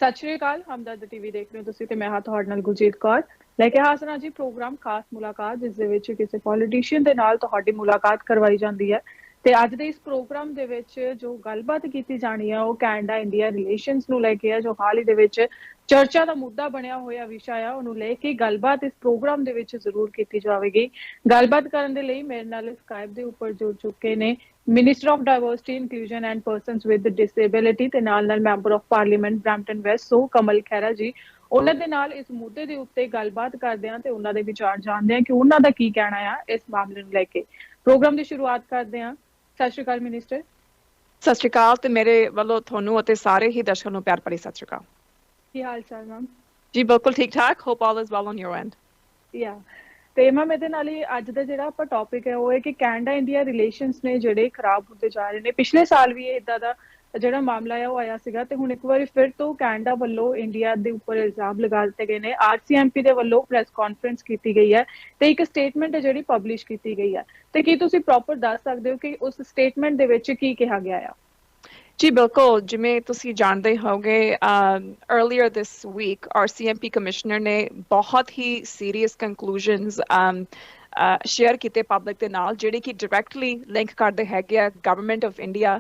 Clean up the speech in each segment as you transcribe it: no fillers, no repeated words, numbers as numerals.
ਸਤਿ ਸ਼੍ਰੀ ਅਕਾਲ। ਹਮਦਰਦ ਟੀਵੀ ਦੇਖ ਰਹੇ ਹੋ ਤੁਸੀਂ ਤੇ ਮੈਂ ਹਾਂ ਤੁਹਾਡੇ ਨਾਲ ਗੁਰਜੀਤ ਕੌਰ ਲੈ ਕੇ ਹਾਜ਼ਰ ਹਾਂ ਜੀ ਪ੍ਰੋਗਰਾਮ ਖਾਸ ਮੁਲਾਕਾਤ, ਜਿਸ ਦੇ ਵਿੱਚ ਕਿਸੇ ਪੋਲੀਟੀਸ਼ੀਅਨ ਦੇ ਨਾਲ ਤੁਹਾਡੀ ਮੁਲਾਕਾਤ ਕਰਵਾਈ ਜਾਂਦੀ ਹੈ। ਤੇ ਅੱਜ ਦੇ ਇਸ ਪ੍ਰੋਗਰਾਮ ਦੇ ਵਿੱਚ ਜੋ ਗੱਲਬਾਤ ਕੀਤੀ ਜਾਣੀ ਹੈ ਉਹ ਕੈਨੇਡਾ ਇੰਡੀਆ ਰਿਲੇਸ਼ਨਸ ਨੂੰ ਲੈ ਕੇ ਹੈ, ਜੋ ਹਾਲ ਹੀ ਦੇ ਵਿੱਚ ਚਰਚਾ ਦਾ ਮੁੱਦਾ ਬਣਿਆ ਹੋਇਆ ਵਿਸ਼ਾ ਆ, ਉਹਨੂੰ ਲੈ ਕੇ ਗੱਲਬਾਤ ਇਸ ਪ੍ਰੋਗਰਾਮ ਦੇ ਵਿੱਚ ਜ਼ਰੂਰ ਕੀਤੀ ਜਾਵੇਗੀ। ਗੱਲਬਾਤ ਕਰਨ ਦੇ ਲਈ ਮੇਰੇ ਨਾਲ ਸਕਾਈਪ ਦੇ ਉੱਪਰ ਜੁੜ ਚੁੱਕੇ ਨੇ minister of diversity inclusion and persons with disability ਤੇ ਨਾਲ member of parliament Brampton West so Kamal Khaira ji. ਉਹਨਾਂ ਦੇ ਨਾਲ ਇਸ ਮੁੱਦੇ ਦੇ ਉੱਤੇ ਗੱਲਬਾਤ ਕਰਦੇ ਹਾਂ ਤੇ ਉਹਨਾਂ ਦੇ ਵਿਚਾਰ ਜਾਣਦੇ ਹਾਂ ਕਿ ਉਹਨਾਂ ਦਾ ਕੀ ਕਹਿਣਾ ਆ ਇਸ ਮਾਮਲੇ ਨੂੰ ਲੈ ਕੇ। ਪ੍ਰੋਗਰਾਮ ਦੀ ਸ਼ੁਰੂਆਤ ਕਰਦੇ ਹਾਂ। ਸਤਿ ਸ਼੍ਰੀ ਅਕਾਲ ਮਿਨਿਸਟਰ। ਸਤਿ ਸ਼੍ਰੀ ਅਕਾਲ ਤੇ ਮੇਰੇ ਵੱਲੋਂ ਤੁਹਾਨੂੰ ਅਤੇ ਸਾਰੇ ਹੀ ਦਰਸ਼ਕਾਂ ਨੂੰ ਪਿਆਰ ਭਰੀ ਸਤਿ ਸ਼੍ਰੀ ਅਕਾਲ। ਕੀ ਹਾਲ ਚਾਲ ਮੈਮ? ਜੀ ਬਿਲਕੁਲ ਠੀਕ ਠਾਕ। Hop all is well on your and. ਯਾ ਤੇ ਮੈਮ ਇਹਦੇ ਨਾਲ ਹੀ ਅੱਜ ਦਾ ਜਿਹੜਾ ਆਪਾਂ ਟੌਪਿਕ ਹੈ ਉਹ ਹੈ ਕਿ ਕੈਨੇਡਾ ਇੰਡੀਆ ਰਿਲੇਸ਼ਨਸ ਨੇ ਜਿਹੜੇ ਖਰਾਬ ਹੁੰਦੇ ਜਾ ਰਹੇ ਨੇ। ਪਿਛਲੇ ਸਾਲ ਵੀ ਇਦਾਂ ਦਾ ਜਿਹੜਾ ਮਾਮਲਾ ਹੈ ਉਹ ਆਇਆ ਸੀਗਾ ਤੇ ਹੁਣ ਇੱਕ ਵਾਰੀ ਫਿਰ ਤੋਂ ਕੈਨੇਡਾ ਵੱਲੋਂ ਇੰਡੀਆ ਦੇ ਉੱਪਰ ਇਲਜ਼ਾਮ ਲਗਾ ਦਿੱਤੇ ਗਏ ਨੇ। ਆਰਸੀਐਮਪੀ ਦੇ ਵੱਲੋਂ ਪ੍ਰੈਸ ਕਾਨਫਰੰਸ ਕੀਤੀ ਗਈ ਹੈ ਤੇ ਇੱਕ ਸਟੇਟਮੈਂਟ ਹੈ ਜਿਹੜੀ ਪਬਲਿਸ਼ ਕੀਤੀ ਗਈ ਹੈ, ਤੇ ਕੀ ਤੁਸੀਂ ਪ੍ਰੋਪਰ ਦੱਸ ਸਕਦੇ ਹੋ ਕਿ ਉਸ ਸਟੇਟਮੈਂਟ ਦੇ ਵਿੱਚ ਕੀ ਕਿਹਾ ਗਿਆ ਆ? ਜੀ ਬਿਲਕੁਲ, ਜਿਵੇਂ ਤੁਸੀਂ ਜਾਣਦੇ ਹੋਗੇ earlier this week RCMP commissioner ਨੇ ਬਹੁਤ ਹੀ ਸੀਰੀਅਸ ਕੰਕਲੂਜਨਸ ਸ਼ੇਅਰ ਕੀਤੇ ਪਬਲਿਕ ਦੇ ਨਾਲ, ਜਿਹੜੇ ਕਿ ਡਾਇਰੈਕਟਲੀ ਲਿੰਕ ਕਰਦੇ ਹੈਗੇ ਆ government of India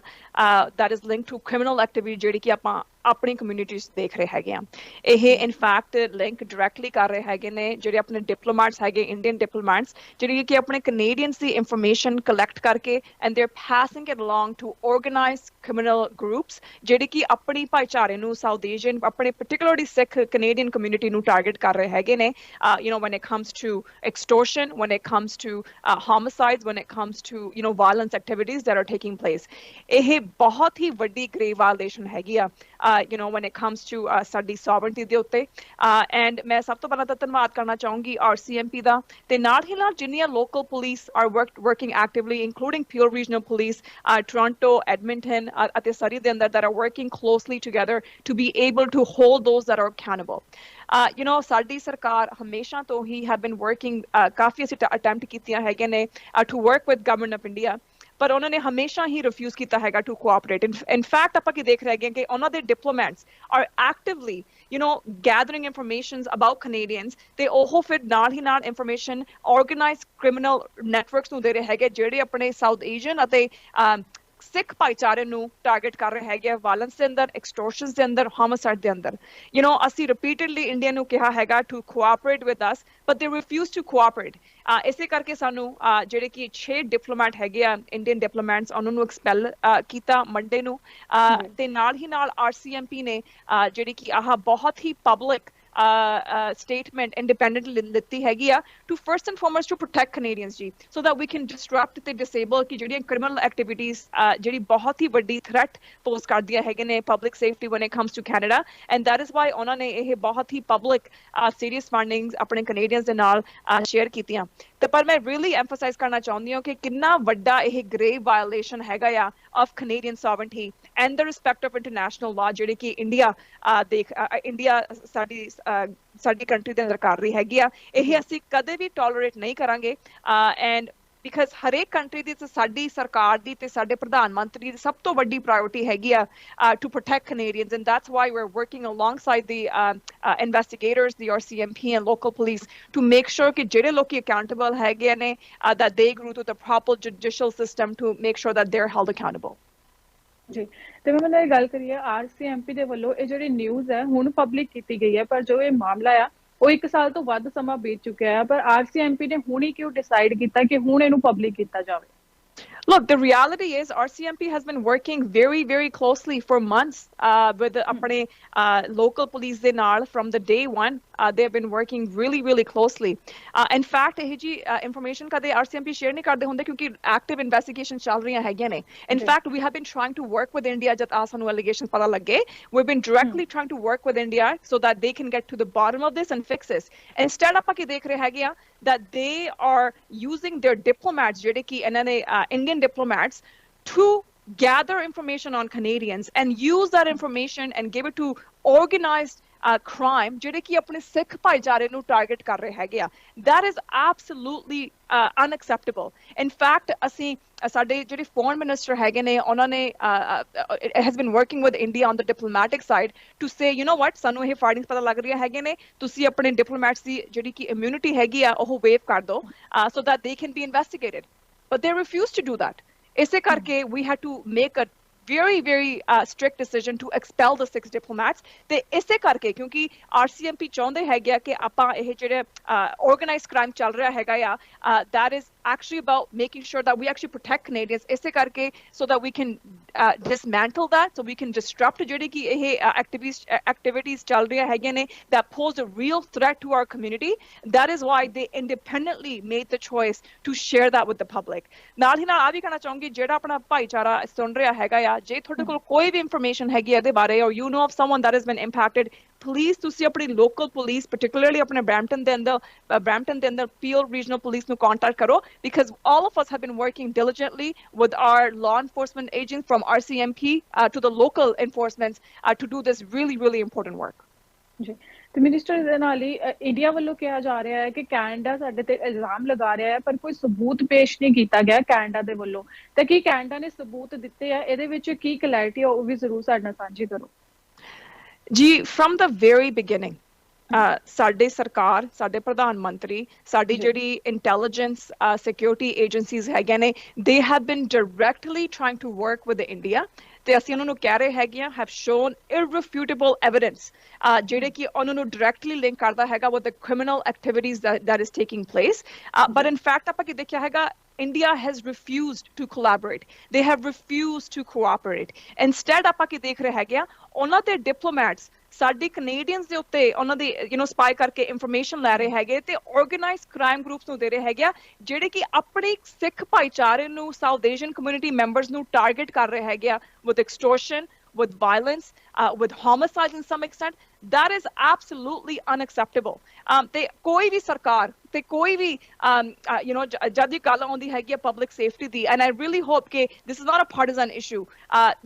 that is link to criminal activity ਜਿਹੜੀ ਕਿ ਆਪਾਂ ਆਪਣੀ ਕਮਿਊਨਿਟੀ 'ਚ ਦੇਖ ਰਹੇ ਹੈਗੇ ਆ। ਇਹ ਇਨਫੈਕਟ ਲਿੰਕ ਡਾਇਰੈਕਟਲੀ ਕਰ ਰਹੇ ਹੈਗੇ ਨੇ ਜਿਹੜੇ ਆਪਣੇ ਡਿਪਲੋਮੈਟਸ ਹੈਗੇ, ਇੰਡੀਅਨ ਡਿਪਲੋਮੈਟਸ, ਜਿਹੜੇ ਕਿ ਆਪਣੇ ਕੈਨੇਡੀਅਨਸ ਦੀ ਇਨਫੋਰਮੇਸ਼ਨ ਕਲੈਕਟ ਕਰਕੇ and they are passing it along to organised criminal groups ਜਿਹੜੇ ਕਿ ਆਪਣੀ ਭਾਈਚਾਰੇ ਨੂੰ, ਸਾਊਥ ਏਸ਼ੀਅਨ, ਆਪਣੇ ਪਾਰਟਿਕੂਲਰਲੀ ਸਿੱਖ ਕੈਨੇਡੀਅਨ ਕਮਿਊਨਿਟੀ ਨੂੰ ਟਾਰਗੇਟ ਕਰ ਰਹੇ ਹੈਗੇ ਨੇ। When it comes to extortion, when it comes to homicides, when it comes to violence activities that are taking place, ਇਹ ਬਹੁਤ ਹੀ ਵੱਡੀ grave violation ਹੈਗੀ ਆ when it comes to ਸਾਡੀ sovereignty ਦੇ ਉੱਤੇ। ਐਂਡ ਮੈਂ ਸਭ ਤੋਂ ਪਹਿਲਾਂ ਤਾਂ ਧੰਨਵਾਦ ਕਰਨਾ ਚਾਹੂੰਗੀ ਆਰਸੀਐਮਪੀ ਦਾ, ਤੇ ਨਾਲ ਹੀ ਨਾਲ ਜਿੰਨੀਆਂ local police are working actively including Peel Regional Police, Toronto, Edmonton ਅਤੇ Surrey ਦੇ ਅੰਦਰ that are working closely together to be able to hold those that are accountable. ਸਾਡੀ ਸਰਕਾਰ ਹਮੇਸ਼ਾ ਤੋਂ ਹੀ have been working ਕਾਫੀ ਅਸੀਂ ਅਟੈਂਪਟ ਕੀਤੀਆਂ ਹੈਗੇ ਨੇ to work with government of India, ਪਰ ਉਹਨਾਂ ਨੇ ਹਮੇਸ਼ਾ ਹੀ ਰਿਫਿਊਜ਼ ਕੀਤਾ ਹੈਗਾ ਟੂ ਕੋਆਪਰੇਟ। ਇਨਫੈਕਟ ਆਪਾਂ ਕੀ ਦੇਖ ਰਹੇ ਹੈਗੇ ਕਿ ਉਹਨਾਂ ਦੇ diplomats are actively gathering information about Canadians, ਤੇ ਉਹ ਫਿਰ ਨਾਲ ਹੀ ਨਾਲ ਇਨਫੋਰਮੇਸ਼ਨ ਆਰਗੇਨਾਈਜ਼ਡ ਕ੍ਰਿਮੀਨਲ ਨੈਟਵਰਕਸ ਨੂੰ ਦੇ ਰਹੇ ਹੈਗੇ ਜਿਹੜੇ ਆਪਣੇ ਸਾਊਥ ਏਸ਼ੀਅਨ ਅਤੇ ਸਿੱਖ ਭਾਈਚਾਰੇ ਨੂੰ ਟਾਰਗੇਟ ਕਰ ਰਹੇ ਹੈਗੇ ਵਾਇਲੈਂਸ ਦੇ ਅੰਦਰ, ਐਕਸਟੋਰਸ਼ਨਸ ਦੇ ਅੰਦਰ, ਹੋਮਿਸਾਈਡ ਦੇ ਅੰਦਰ। ਅਸੀਂ ਰਿਪੀਟਡਲੀ ਇੰਡੀਆ ਨੂੰ ਕਿਹਾ ਹੈਗਾ to cooperate with us, but they refuse to cooperate. ਇਸੇ ਕਰਕੇ ਸਾਨੂੰ ਜਿਹੜੇ ਕਿ 6 ਡਿਪਲੋਮੈਟ ਹੈਗੇ ਆ ਇੰਡੀਅਨ ਡਿਪਲੋਮੈਟਸ, ਉਹਨਾਂ ਨੂੰ ਐਕਸਪੈਲ ਕੀਤਾ ਮੰਡੇ ਨੂੰ। ਤੇ ਨਾਲ ਹੀ ਨਾਲ ਆਰਸੀਐਮਪੀ ਨੇ ਜਿਹੜੀ ਕਿ ਆਹ ਬਹੁਤ ਹੀ ਪਬਲਿਕ statement independently ਲਿੱਤੀ ਹੈਗੀ ਆ to first and foremost to protect Canadians ਜੀ, so that we can disrupt ਤੇ disable ਕਿ ਜਿਹੜੀਆਂ criminal activities ਜਿਹੜੀ ਬਹੁਤ ਹੀ ਵੱਡੀ threat pose ਕਰਦੀਆਂ ਹੈਗੇ ਨੇ public safety when it comes to Canada, and that is why ਉਹਨਾਂ ਨੇ ਇਹ ਬਹੁਤ ਹੀ public serious findings ਆਪਣੇ Canadians ਦੇ ਨਾਲ share ਕੀਤੀਆਂ। ਤੇ ਪਰ ਮੈਂ really emphasize ਕਰਨਾ ਚਾਹੁੰਦੀ ਹਾਂ ਕਿ ਕਿੰਨਾ ਵੱਡਾ ਇਹ grave violation ਹੈਗਾ ਆ of Canadian sovereignty and the respect of international law ਜਿਹੜੀ ਕਿ ਇੰਡੀਆ ਸਾਡੀ ਕੰਟਰੀ ਦੇ ਅੰਦਰ ਕਰ ਰਹੀ ਹੈਗੀ ਆ। ਇਹ ਅਸੀਂ ਕਦੇ ਵੀ ਟੋਲਰੇਟ ਨਹੀਂ ਕਰਾਂਗੇ। ਐਂਡ ਬਿਕਾਜ਼ ਹਰੇਕ ਕੰਟਰੀ ਦੀ ਤੇ ਸਾਡੀ ਸਰਕਾਰ ਦੀ ਤੇ ਸਾਡੇ ਪ੍ਰਧਾਨ ਮੰਤਰੀ ਦੀ ਸਭ ਤੋਂ ਵੱਡੀ ਪ੍ਰਾਇੋਰਟੀ ਹੈਗੀ ਆ to protect Canadians, and that's why we are working alongside the investigators, the RCMP and local police to make sure ਕਿ ਜਿਹੜੇ ਲੋਕੀ ਅਕਾਊਂਟੇਬਲ ਹੈਗੇ ਨੇ that they go to the proper judicial system to make sure that they're held accountable. ਜੀ, ਤੇ ਮੈਂ ਇਹ ਗੱਲ ਕਰੀਏ ਆਰਸੀਐਮਪੀ ਦੇ ਵੱਲੋਂ ਇਹ ਜਿਹੜੀ ਨਿਊਜ਼ ਹੈ ਹੁਣ ਪਬਲਿਕ ਕੀਤੀ ਗਈ ਹੈ, ਪਰ ਜੋ ਇਹ ਮਾਮਲਾ ਆ ਉਹ 1 ਸਾਲ ਤੋਂ ਵੱਧ ਸਮਾਂ ਬੀਤ ਚੁੱਕਿਆ ਹੈ, ਪਰ ਆਰਸੀਐਮਪੀ ਨੇ ਹੁਣ ਹੀ ਕਿਉਂ ਡਿਸਾਈਡ ਕੀਤਾ ਕਿ ਹੁਣ ਇਹਨੂੰ ਪਬਲਿਕ ਕੀਤਾ ਜਾਵੇ? Look, the reality is RCMP has been working very, very closely for months with apne local police de naal from the day one. They have been working really, really closely. In fact, ਇਹ ਜੀ information ਕਦੇ RCMP share ਨਹੀਂ ਕਰਦੇ ਹੁੰਦੇ ਕਿਉਂਕਿ active investigation ਚੱਲ ਰਹੀਆਂ ਹੈਗੀਆਂ ਨੇ. In fact, we have been trying to work with India ਜਦ ਸਾਨੂੰ allegations ਪਤਾ ਲੱਗੇ. We've been directly trying to work with India so that they can get to the bottom of this and fix this. Instead ਆਪਾਂ ਕੀ ਦੇਖ ਰਹੇ ਹੈਗੇ ਆ that they are using their diplomats ਜਿਹੜੇ ਕਿ ਇਹਨਾਂ ਨੇ Indian diplomats to gather information on Canadians and use that information and give it to organized crime ਜਿਹੜੇ ਕਿ ਆਪਣੇ ਸਿੱਖ ਭਾਈਚਾਰੇ ਨੂੰ ਟਾਰਗੇਟ ਕਰ ਰਹੇ ਹੈਗੇ ਆ that is absolutely unacceptable in fact ਅਸੀਂ ਸਾਡੇ ਜਿਹੜੇ foreign minister ਹੈਗੇ ਨੇ ਉਹਨਾਂ ਨੇ has been working with India on the diplomatic side to say you know what ਸਾਨੂੰ ਇਹ findings ਪਤਾ ਲੱਗ ਰਹੀਆਂ ਹੈਗੇ ਨੇ ਤੁਸੀਂ ਆਪਣੇ diplomats ਦੀ ਜਿਹੜੀ ਕਿ immunity ਹੈਗੀ ਆ ਉਹ waive ਕਰ ਦਿਓ so that they can be investigated but they refused to do that ਇਸੇ ਕਰਕੇ we had to make a very strict decision to expel the 6 diplomats ਤੇ ਇਸੇ ਕਰਕੇ ਕਿਉਂਕਿ RCMP ਚਾਹੁੰਦੇ ਹੈਗੇ ਕਿ ਆਪਾਂ ਇਹ ਜਿਹੜੇ organized crime ਚੱਲ ਰਿਹਾ ਹੈਗਾ ਆ that is actually about making sure that we actually protect Canadians ਇਸੇ ਕਰਕੇ so that we can dismantle that so we can disrupt ਜਿਹੜੀ ਕਿ ਇਹ activities ਚੱਲ ਰਹੀਆਂ ਹੈਗੀਆਂ ਨੇ that pose a real threat to our community that is why they independently made the choice to share that with the public ਨਾਲ ਹੀ ਨਾਲ ਆ ਵੀ ਕਹਿਣਾ ਚਾਹੂੰਗੀ ਜਿਹੜਾ ਆਪਣਾ ਭਾਈਚਾਰਾ ਸੁਣ ਰਿਹਾ ਹੈਗਾ ਆ ਜੇ ਤੁਹਾਡੇ ਕੋਲ ਕੋਈ ਵੀ ਇਨਫੋਰਮੇਸ਼ਨ ਹੈਗੀ ਇਹਦੇ ਬਾਰੇ or you know of someone that has been impacted please ਤੁਸੀਂ ਆਪਣੀ local police particularly ਆਪਣੇ ਬਰੈਂਪਟਨ ਦੇ ਅੰਦਰ Peel regional police ਨੂੰ contact ਕਰੋ because all of us have been working diligently with our law enforcement agents from RCMP to the local enforcements to do this really important work ਜੀ ਤੇ minister ਦੇ ਨਾਲ ਹੀ India ਵੱਲੋਂ ਕਿਹਾ ਜਾ ਰਿਹਾ ਹੈ ਕਿ ਕੈਨੇਡਾ ਸਾਡੇ ਤੇ ਇਲਜ਼ਾਮ ਲਗਾ ਰਿਹਾ ਹੈ ਪਰ ਕੋਈ ਸਬੂਤ ਪੇਸ਼ ਨਹੀਂ ਕੀਤਾ ਗਿਆ ਕੈਨੇਡਾ ਦੇ ਵੱਲੋਂ ਤਾਂ ਕੀ ਕੈਨੇਡਾ ਨੇ ਸਬੂਤ ਦਿੱਤੇ ਆ ਇਹਦੇ ਵਿੱਚ ਕੀ ਕਲੈਰਿਟੀ ਉਹ ਵੀ ਜ਼ਰੂਰ ਸਾਡੇ ਨਾਲ ਸਾਂਝੀ ਕਰੋ ਜੀ from the very beginning ਸਾਡੇ ਸਰਕਾਰ ਸਾਡੇ ਪ੍ਰਧਾਨ ਮੰਤਰੀ ਸਾਡੀ ਜਿਹੜੀ ਇੰਟੈਲੀਜੈਂਸ ਸਿਕਿਉਰਿਟੀ ਏਜੰਸੀਜ਼ ਹੈਗੀਆਂ ਨੇ they have been directly trying to work with India ਤੇ ਅਸੀਂ ਉਹਨਾਂ ਨੂੰ ਕਹਿ ਰਹੇ ਹੈਗੇ ਆ have shown irrefutable evidence ਜਿਹੜੇ ਕਿ ਉਹਨਾਂ ਨੂੰ directly link ਕਰਦਾ ਹੈਗਾ with the criminal activities that is taking place but in fact ਆਪਾਂ ਕੀ ਦੇਖਿਆ ਹੈਗਾ India has refused to collaborate. They have refused to cooperate. Instead, ਆਪਾਂ ਕੀ ਦੇਖ ਰਹੇ ਹੈਗੇ ਆ ਉਹਨਾਂ ਦੇ diplomats ਸਾਡੀ ਕੈਨੇਡੀਅਨਸ ਦੇ ਉੱਤੇ ਉਹਨਾਂ ਦੀ ਸਪਾਈ ਕਰਕੇ ਇਨਫੋਰਮੇਸ਼ਨ ਲੈ ਰਹੇ ਹੈਗੇ ਤੇ ਆਰਗੇਨਾਈਜ਼ਡ ਕ੍ਰਾਈਮ ਗਰੁੱਪਸ ਨੂੰ ਦੇ ਰਹੇ ਹੈਗੇ ਆ ਜਿਹੜੇ ਕਿ ਆਪਣੇ ਸਿੱਖ ਭਾਈਚਾਰੇ ਨੂੰ ਸਾਊਥ ਏਸ਼ੀਅਨ ਕਮਿਊਨਿਟੀ ਮੈਂਬਰਸ ਨੂੰ ਟਾਰਗੇਟ ਕਰ ਰਹੇ ਹੈਗੇ ਆ with extortion with violence with homicides in some extent that is absolutely unacceptable ਤੇ ਕੋਈ ਵੀ ਸਰਕਾਰ ਤੇ ਕੋਈ ਵੀ ਜਦ ਇਹ ਗੱਲ ਆਉਂਦੀ ਹੈਗੀ ਆ public safety the and I really hope ਕਿ this is not a partisan issue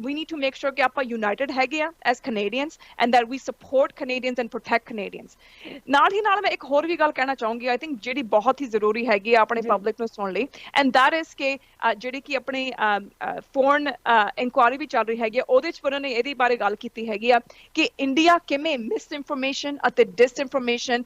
we need to make sure ਕਿ ਆਪਾਂ united ਹੈਗੇ ਆ as Canadians and that we support Canadians and protect Canadians ਨਾਲ ਹੀ ਨਾਲ ਮੈਂ ਇੱਕ ਹੋਰ ਵੀ ਗੱਲ ਕਹਿਣਾ ਚਾਹੂੰਗੀ I think ਜਿਹੜੀ ਬਹੁਤ ਹੀ ਜ਼ਰੂਰੀ ਹੈਗੀ ਆ ਆਪਣੇ ਪਬਲਿਕ ਨੂੰ ਸੁਣਨ ਲਈ and that is ਕਿ ਜਿਹੜੀ ਕਿ ਆਪਣੀ foreign inquiry ਵੀ ਚੱਲ ਰਹੀ ਹੈਗੀ ਆ ਉਹਦੇ 'ਚ ਉਹਨਾਂ ਨੇ ਇਹਦੇ ਬਾਰੇ ਗੱਲ ਕੀਤੀ ਹੈਗੀ ਆ ਕਿ ਇੰਡੀਆ ਕਿਵੇਂ misinformation ਅਤੇ disinformation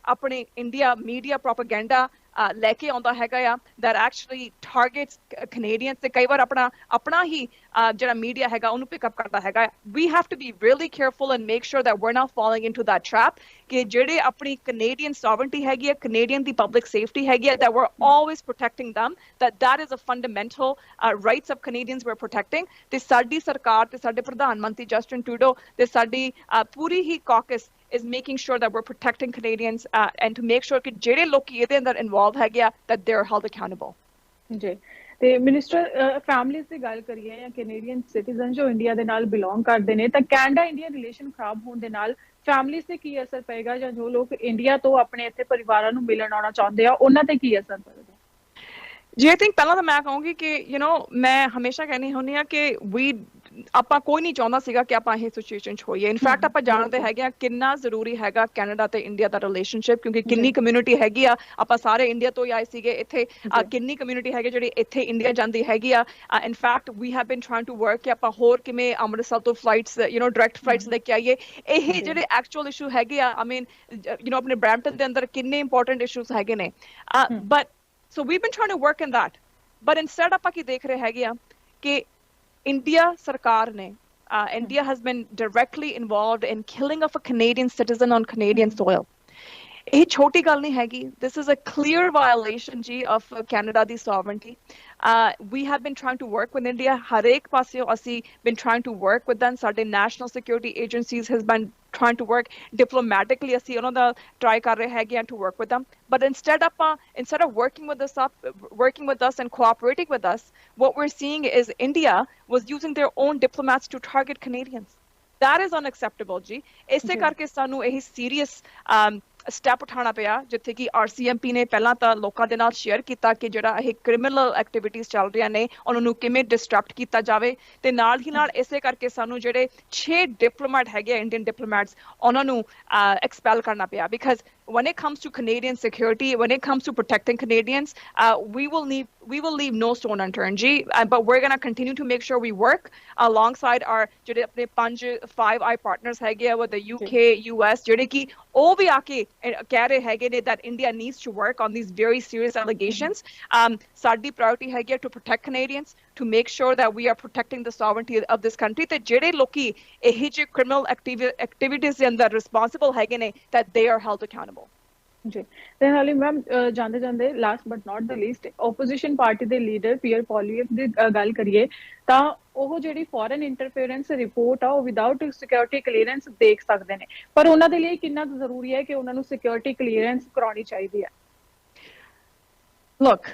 ਆਪਣੇ ਇੰਡੀਆ media propaganda ਲੈ ਕੇ ਆਉਂਦਾ ਹੈਗਾ ਆ that actually targets Canadians ਤੇ ਕਈ ਵਾਰ ਆਪਣਾ ਹੀ ਜਿਹੜਾ media ਹੈਗਾ ਉਹਨੂੰ pick up ਕਰਦਾ ਹੈਗਾ we have to be really careful and make sure that we're not falling into that trap ਕਿ ਜਿਹੜੇ ਆਪਣੀ Canadian sovereignty ਹੈਗੀ ਆ Canadian ਦੀ public safety ਹੈਗੀ ਆ that we're always protecting them that is a fundamental rights of Canadians we're protecting ਤੇ ਸਾਡੀ ਸਰਕਾਰ ਤੇ ਸਾਡੇ ਪ੍ਰਧਾਨ ਮੰਤਰੀ ਜਸਟਿਨ ਟਰੂਡੋ ਤੇ ਸਾਡੀ ਪੂਰੀ ਹੀ caucus is making sure that we're protecting Canadians and to make sure ਕਿ ਜਿਹੜੇ ਲੋਕੀ ਇਹਦੇ ਅੰਦਰ involved ਹੈਗੇ ਆ that they're held accountable ਜੀ ਤੇ ਮਿਨਿਸਟਰ ਫੈਮਿਲੀਜ਼ ਦੀ ਗੱਲ ਕਰੀਏ ਜਾਂ ਕੈਨੇਡੀਅਨ ਸਿਟੀਜ਼ਨ ਜੋ ਇੰਡੀਆ ਦੇ ਨਾਲ ਬਿਲੋਂਗ ਕਰਦੇ ਨੇ ਤਾਂ ਕੈਨੇਡਾ ਇੰਡੀਆ ਰਿਲੇਸ਼ਨ ਖਰਾਬ ਹੋਣ ਦੇ ਨਾਲ ਫੈਮਿਲੀਜ਼ ਤੇ ਕੀ ਅਸਰ ਪਏਗਾ ਜਾਂ ਜੋ ਲੋਕ ਇੰਡੀਆ ਤੋਂ ਆਪਣੇ ਇੱਥੇ ਪਰਿਵਾਰਾਂ ਨੂੰ ਮਿਲਣ ਆਉਣਾ ਚਾਹੁੰਦੇ ਆ ਉਹਨਾਂ ਤੇ ਕੀ ਅਸਰ ਪਏਗਾ ਜੀ I think ਪਹਿਲਾਂ ਤਾਂ ਮੈਂ ਕਹੂੰਗੀ ਕਿ ਮੈਂ ਹਮੇਸ਼ਾ ਕਹਿੰਦੀ ਹੁੰਦੀ ਆ ਕਿ ਆਪਾਂ ਕੋਈ ਨਹੀਂ ਚਾਹੁੰਦਾ ਸੀਗਾ ਕਿ ਆਪਾਂ ਇਹ ਸਿਚੁਏਸ਼ਨ 'ਚ ਹੋਈਏ ਇਨਫੈਕਟ ਆਪਾਂ ਜਾਣਦੇ ਹੈਗੇ ਆ ਕਿੰਨਾ ਜ਼ਰੂਰੀ ਹੈਗਾ ਕੈਨੇਡਾ ਤੇ ਇੰਡੀਆ ਦਾ ਰਿਲੇਸ਼ਨਸ਼ਿਪ ਕਿਉਂਕਿ ਕਿੰਨੀ ਕਮਿਊਨਿਟੀ ਹੈਗੀ ਆ ਆਪਾਂ ਸਾਰੇ ਇੰਡੀਆ ਤੋਂ ਹੀ ਆਏ ਸੀਗੇ ਇੱਥੇ ਕਿੰਨੀ ਕਮਿਊਨਿਟੀ ਹੈਗੀ ਜਿਹੜੀ ਇੱਥੇ ਇੰਡੀਆ ਜਾਂਦੀ ਹੈਗੀ ਆ in fact we have been trying to work ਕਿ ਆਪਾਂ ਹੋਰ ਕਿਵੇਂ ਅੰਮ੍ਰਿਤਸਰ ਤੋਂ ਫਲਾਈਟਸ ਡਾਇਰੈਕਟ ਫਲਾਈਟਸ ਲੈ ਕੇ ਆਈਏ ਇਹ ਜਿਹੜੇ ਐਕਚੁਅਲ ਇਸ਼ੂ ਹੈਗੇ ਆ I mean ਆਪਣੇ ਬਰੈਂਪਟਨ ਦੇ ਅੰਦਰ ਕਿੰਨੇ ਇੰਪੋਰਟੈਂਟ ਇਸ਼ੂਸ ਹੈਗੇ ਨੇ but so we've been trying to work in that but instead ਆਪਾਂ ਕੀ ਦੇਖ ਰਹੇ ਹੈਗੇ ਆ ਕਿ India ਸਰਕਾਰ ਨੇ India has been directly involved in killing of a Canadian citizen on Canadian soil ਇਹ ਛੋਟੀ ਗੱਲ ਨਹੀਂ ਹੈਗੀ this is a clear violation ਜੀ of Canada the sovereignty we have been trying to work with India ਹਰੇਕ ਪਾਸਿਓਂ ਅਸੀਂ been trying to work with them ਸਾਡੇ national security agencies has been trying to work diplomatically ਅਸੀਂ ਉਹਨਾਂ ਦਾ try ਕਰ ਰਹੇ ਹੈਗੇ ਆ to work with them but instead of working with us and cooperating with us what we're seeing is India was using their own diplomats to target Canadians that is unacceptable ਜੀ ਇਸੇ ਕਰਕੇ ਸਾਨੂੰ ਇਹ serious step ਉਠਾਉਣਾ ਪਿਆ, ਜਿੱਥੇ ਕਿ RCMP ਨੇ ਪਹਿਲਾਂ ਤਾਂ ਲੋਕਾਂ ਦੇ ਨਾਲ ਸ਼ੇਅਰ ਕੀਤਾ ਕਿ ਜਿਹੜਾ ਇਹ ਕ੍ਰਿਮੀਨਲ ਐਕਟੀਵਿਟੀਜ਼ ਚੱਲ ਰਹੀਆਂ ਨੇ ਉਹਨਾਂ ਨੂੰ ਕਿਵੇਂ ਡਿਸਟਰਪਟ ਕੀਤਾ ਜਾਵੇ, ਤੇ ਨਾਲ ਹੀ ਨਾਲ ਇਸੇ ਕਰਕੇ ਸਾਨੂੰ ਜਿਹੜੇ 6 ਡਿਪਲੋਮੈਟ ਹੈਗੇ ਇੰਡੀਅਨ ਡਿਪਲੋਮੈਟਸ ਉਹਨਾਂ ਨੂੰ ਐਕਸਪੈਲ ਕਰਨਾ ਪਿਆ, because when it comes to Canadian security, when it comes to protecting Canadians, we will leave no stone unturned, but we're going to continue to make sure we work alongside our ਜਿਹੜੇ ਆਪਣੇ 5 eye partners ਹੈਗੇ ਆ with the UK, US, ਜਿਹੜੇ ਕਿ ਉਹ ਵੀ ਆ ਕੇ ਕਹਿ ਰਹੇ ਹੈਗੇ ਨੇ that India needs to work on these very serious allegations. ਸਾਡੀ priority ਹੈਗੀ to protect Canadians, to make sure that we are protecting the sovereignty of this country, ਤੇ ਜਿਹੜੇ ਲੋਕੀ ਇਹ ਜਿਹੇ criminal activities ਦੇ ਅੰਦਰ responsible ਹੈਗੇ ਨੇ that they are held accountable. ਜੀ, ਤੇ ਨਾਲੇ ਮੈਮ ਜਾਂਦੇ ਜਾਂਦੇ last but not the least, opposition party ਦੇ ਲੀਡਰ ਪੀਅਰ ਪੋਲੀਐਫ ਦੀ ਗੱਲ ਕਰੀਏ ਤਾਂ ਉਹ ਜਿਹੜੀ ਫੋਰਨ ਇੰਟਰਫੇਰੈਂਸ ਰਿਪੋਰਟ ਆ ਉਹ ਵਿਦਆਊਟ ਸਿਕਿਉਰਿਟੀ ਕਲੀਅਰੈਂਸ ਦੇਖ ਸਕਦੇ ਨੇ, ਪਰ ਉਹਨਾਂ ਦੇ ਲਈ ਕਿੰਨਾ ਜ਼ਰੂਰੀ ਹੈ ਕਿ ਉਹਨਾਂ ਨੂੰ ਸਿਕਿਉਰਿਟੀ ਕਲੀਅਰੈਂਸ ਕਰਾਉਣੀ ਚਾਹੀਦੀ ਹੈ? ਲੋਕ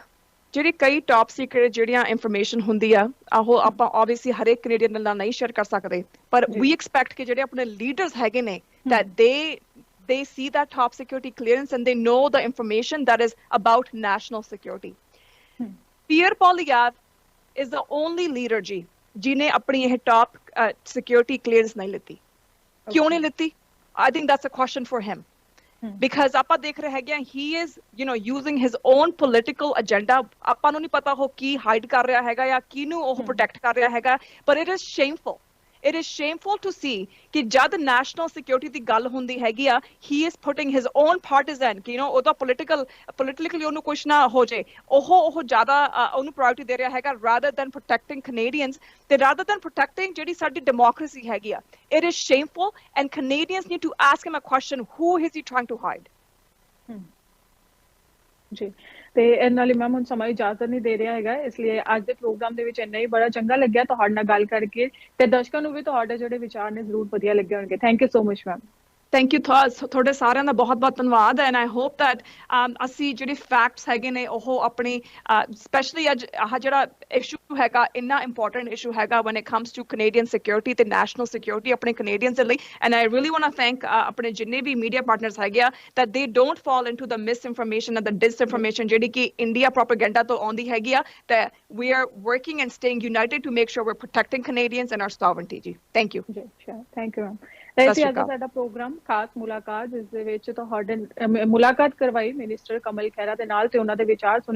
ਜਿਹੜੀ ਕਈ ਟਾਪ ਸੀਕ੍ਰੇਟ ਜਿਹੜੀਆਂ ਇਨਫੋਰਮੇਸ਼ਨ ਹੁੰਦੀ ਆ ਉਹ ਆਪਾਂ ਆਬਵੀਅਸਲੀ ਹਰੇਕ ਕੈਨੇਡੀਅਨ ਨਾਲ ਨਹੀਂ ਸ਼ੇਅਰ ਕਰ ਸਕਦੇ, ਪਰ ਵੀ ਐਕਸਪੈਕਟ ਕਿ ਜਿਹੜੇ ਆਪਣੇ ਲੀਡਰਸ ਹੈਗੇ ਨੇ that they see that top security clearance and they know the information that is about national security. Pierre Poilievre is the only leader ਜਿਹਨੇ ਆਪਣੀ ਇਹ top security clearance ਨਹੀਂ ਲਿੱਤੀ। ਕਿਉਂ ਨਹੀਂ ਲਿੱਤੀ? I think that's a question for him. Because ਆਪਾਂ ਦੇਖ ਰਹੇ ਹੈਗੇ he is using his own political agenda. ਆਪਾਂ ਨੂੰ ਨਹੀਂ ਪਤਾ ਉਹ ਕੀ ਹਾਈਡ ਕਰ ਰਿਹਾ ਹੈਗਾ ਜਾਂ ਕਿਹਨੂੰ ਉਹ ਪ੍ਰੋਟੈਕਟ ਕਰ ਰਿਹਾ ਹੈਗਾ, but it is shameful. It is shameful to see ਕਿ ਜਦ national security ਦੀ ਗੱਲ ਹੁੰਦੀ ਹੈਗੀ ਆ he is putting his own partisan ਕਿ ਉਹਦਾ politically ਉਹਨੂੰ ਕੁਛ ਨਾ ਹੋ ਜੇ, ਉਹ ਜ਼ਿਆਦਾ ਉਹਨੂੰ priority ਦੇ ਰਿਹਾ ਹੈਗਾ rather than protecting Canadians, ਤੇ rather than protecting ਜਿਹੜੀ ਸਾਡੀ democracy ਹੈਗੀ ਆ। It is shameful and Canadians need to ask him a question, who is he trying to hide? ਜੀ, ਤੇ ਇਹਨਾਂ ਨਾਲੇ ਮੈਮ ਹੁਣ ਸਮਾਂ ਇਜਾਜ਼ਤ ਨਹੀਂ ਦੇ ਰਿਹਾ ਹੈਗਾ, ਇਸ ਲਈ ਅੱਜ ਦੇ ਪ੍ਰੋਗਰਾਮ ਦੇ ਵਿੱਚ ਇੰਨਾ ਹੀ ਬੜਾ ਚੰਗਾ ਲੱਗਿਆ ਤੁਹਾਡੇ ਨਾਲ ਗੱਲ ਕਰਕੇ, ਤੇ ਦਰਸ਼ਕਾਂ ਨੂੰ ਵੀ ਤੁਹਾਡੇ ਜਿਹੜੇ ਵਿਚਾਰ ਨੇ ਜ਼ਰੂਰ ਵਧੀਆ ਲੱਗੇ ਹੋਣਗੇ। Thank you so much ma'am. Thank you ਤੁਹਾਡੇ ਸਾਰਿਆਂ ਦਾ ਬਹੁਤ ਬਹੁਤ ਧੰਨਵਾਦ, ਐਂਡ ਆਈ ਹੋਪ ਦੈਟ ਅਸੀਂ ਜਿਹੜੇ ਫੈਕਟਸ ਹੈਗੇ ਨੇ ਉਹ ਆਪਣੀ ਸਪੈਸ਼ਲੀ ਅੱਜ ਆਹ ਜਿਹੜਾ ਇਸ਼ੂ ਹੈਗਾ ਇੰਨਾ ਇੰਪੋਰਟੈਂਟ ਇਸ਼ੂ ਹੈਗਾ when it comes to Canadian security ਤੇ national security ਆਪਣੇ Canadians ਦੇ ਲਈ, and I really want to thank ਆਪਣੇ ਜਿੰਨੇ ਵੀ ਮੀਡੀਆ ਪਾਰਟਨਰਸ ਹੈਗੇ ਆ that they don't fall into the misinformation and the disinformation ਜਿਹੜੀ ਕਿ ਇੰਡੀਆ ਪ੍ਰੋਪੇਗੈਂਡਾ ਤੋਂ ਆਉਂਦੀ ਹੈਗੀ ਆ, ਤੇ we are working and staying united to make sure we're protecting Canadians and our sovereignty ਜੀ। ਥੈਂਕ ਯੂ ਜੀ। Thank you ma'am. ਅੱਜ ਸਾਡਾ ਪ੍ਰੋਗਰਾਮ ਖਾਸ ਮੁਲਾਕਾਤ, ਜਿਸ ਦੇ ਵਿੱਚ ਤੁਹਾਡੇ ਮੁਲਾਕਾਤ ਕਰਵਾਈ ਮਿਨਿਸਟਰ ਕਮਲ ਖਹਿਰਾ ਦੇ ਨਾਲ ਤੇ ਉਹਨਾਂ ਦੇ ਵਿਚਾਰ ਸੁਣੇ।